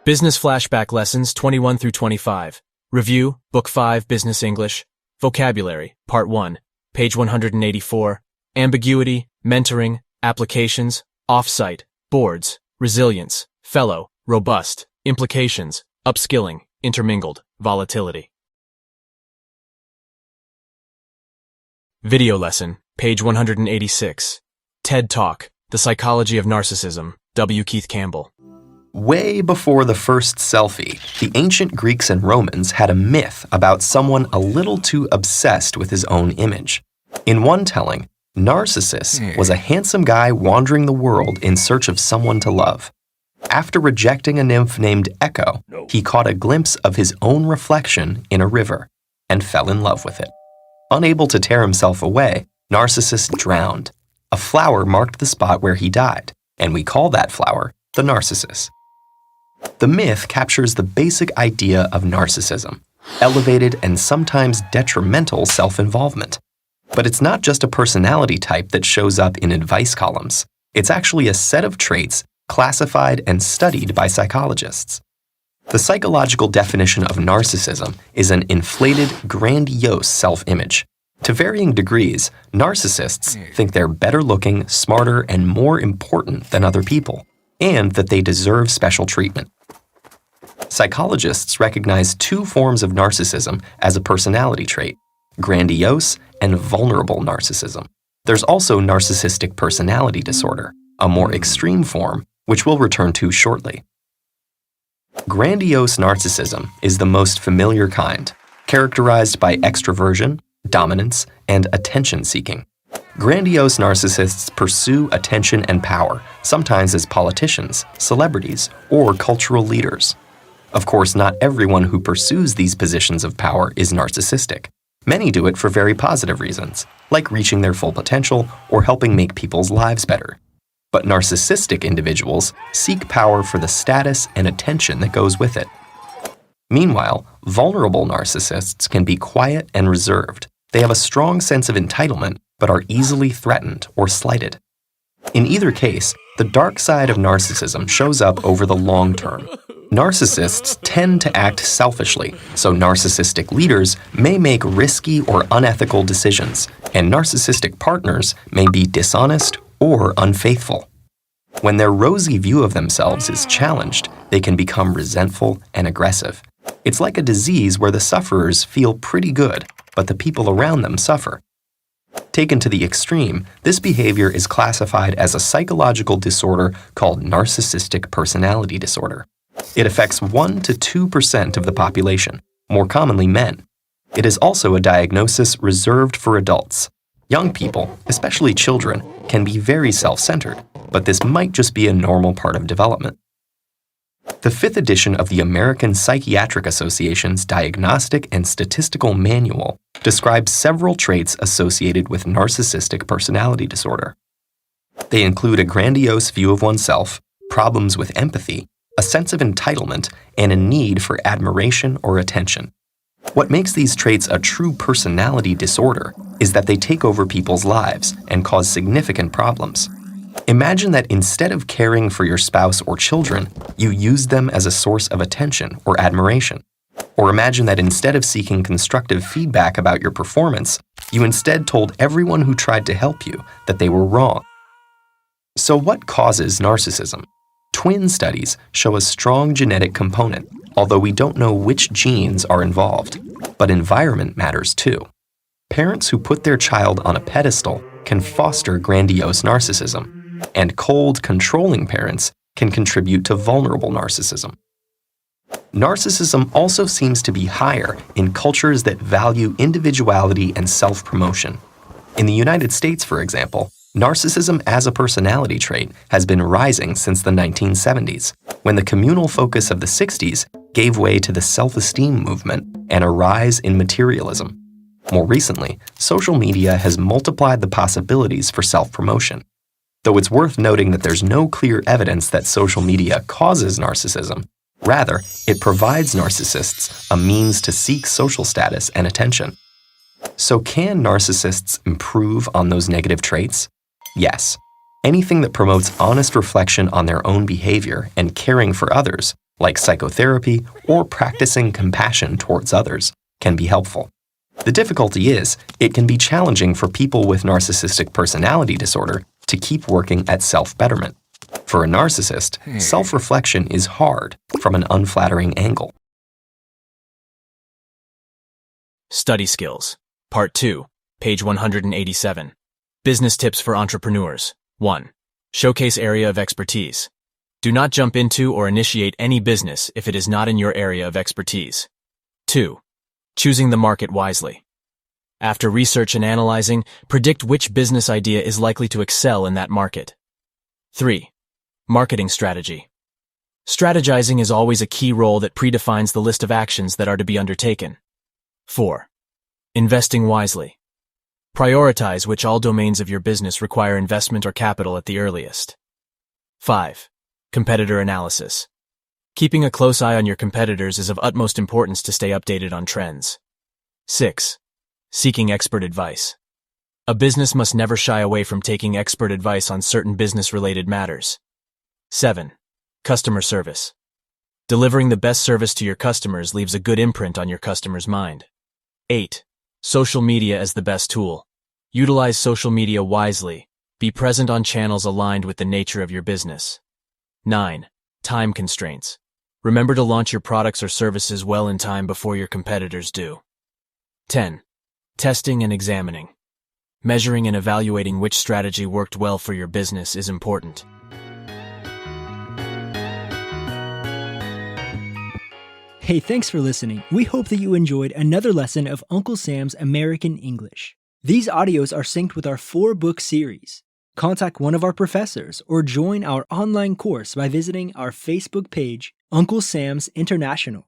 Business Flashback Lessons 21 through 25. Review, Book 5, Business English. Vocabulary, Part 1, page 184. Ambiguity, mentoring, applications, off-site, boards, resilience, fellow, robust, implications, upskilling, intermingled, volatility. Video lesson, page 186. TED Talk, The Psychology of Narcissism, W. Keith Campbell. Way before the first selfie, the ancient Greeks and Romans had a myth about someone a little too obsessed with his own image. In one telling, Narcissus was a handsome guy wandering the world in search of someone to love. After rejecting a nymph named Echo, he caught a glimpse of his own reflection in a river and fell in love with it. Unable to tear himself away, Narcissus drowned. A flower marked the spot where he died, and we call that flower the narcissus. The myth captures the basic idea of narcissism, elevated and sometimes detrimental self-involvement. But it's not just a personality type that shows up in advice columns. It's actually a set of traits classified and studied by psychologists. The psychological definition of narcissism is an inflated, grandiose self-image. To varying degrees, narcissists think they're better looking, smarter, and more important than other people, and that they deserve special treatment. Psychologists recognize two forms of narcissism as a personality trait: grandiose and vulnerable narcissism. There's also narcissistic personality disorder, a more extreme form, which we'll return to shortly. Grandiose narcissism is the most familiar kind, characterized by extroversion, dominance, and attention-seeking. Grandiose narcissists pursue attention and power, sometimes as politicians, celebrities, or cultural leaders. Of course, not everyone who pursues these positions of power is narcissistic. Many do it for very positive reasons, like reaching their full potential or helping make people's lives better. But narcissistic individuals seek power for the status and attention that goes with it. Meanwhile, vulnerable narcissists can be quiet and reserved. They have a strong sense of entitlement, but are easily threatened or slighted. In either case, the dark side of narcissism shows up over the long term. Narcissists tend to act selfishly, so narcissistic leaders may make risky or unethical decisions, and narcissistic partners may be dishonest or unfaithful. When their rosy view of themselves is challenged, they can become resentful and aggressive. It's like a disease where the sufferers feel pretty good, but the people around them suffer. Taken to the extreme, this behavior is classified as a psychological disorder called narcissistic personality disorder. It affects 1 to 2% of the population, more commonly men. It is also a diagnosis reserved for adults. Young people, especially children, can be very self-centered, but this might just be a normal part of development. The 5th edition of the American Psychiatric Association's Diagnostic and Statistical Manual describes several traits associated with narcissistic personality disorder. They include a grandiose view of oneself, problems with empathy, a sense of entitlement, and a need for admiration or attention. What makes these traits a true personality disorder is that they take over people's lives and cause significant problems. Imagine that instead of caring for your spouse or children, you used them as a source of attention or admiration. Or imagine that instead of seeking constructive feedback about your performance, you instead told everyone who tried to help you that they were wrong. So what causes narcissism? Twin studies show a strong genetic component, although we don't know which genes are involved. But environment matters too. Parents who put their child on a pedestal can foster grandiose narcissism, and cold, controlling parents can contribute to vulnerable narcissism. Narcissism also seems to be higher in cultures that value individuality and self-promotion. In the United States, for example, narcissism as a personality trait has been rising since the 1970s, when the communal focus of the 60s gave way to the self-esteem movement and a rise in materialism. More recently, social media has multiplied the possibilities for self-promotion. Though it's worth noting that there's no clear evidence that social media causes narcissism. Rather, it provides narcissists a means to seek social status and attention. So can narcissists improve on those negative traits? Yes. Anything that promotes honest reflection on their own behavior and caring for others like psychotherapy or practicing compassion towards others, can be helpful. The difficulty is, it can be challenging for people with narcissistic personality disorder to keep working at self-betterment. For a narcissist, self-reflection is hard from an unflattering angle. Study Skills. Part 2, page 187. Business Tips for Entrepreneurs. 1. Showcase area of expertise. Do not jump into or initiate any business if it is not in your area of expertise. 2. Choosing the market wisely. After research and analyzing, predict which business idea is likely to excel in that market. 3. Marketing strategy. Strategizing is always a key role that predefines the list of actions that are to be undertaken. 4. Investing wisely. Prioritize which all domains of your business require investment or capital at the earliest. 5. Competitor analysis. Keeping a close eye on your competitors is of utmost importance to stay updated on trends. 6. Seeking expert advice. A business must never shy away from taking expert advice on certain business-related matters. 7. Customer service. Delivering the best service to your customers leaves a good imprint on your customer's mind. 8. Social media as the best tool. Utilize social media wisely. Be present on channels aligned with the nature of your business. 9. Time constraints. Remember to launch your products or services well in time before your competitors do. 10. Testing and examining. Measuring and evaluating which strategy worked well for your business is important. Hey, thanks for listening. We hope that you enjoyed another lesson of Uncle Sam's American English. These audios are synced with our 4-book series. Contact one of our professors or join our online course by visiting our Facebook page, Uncle Sam's International.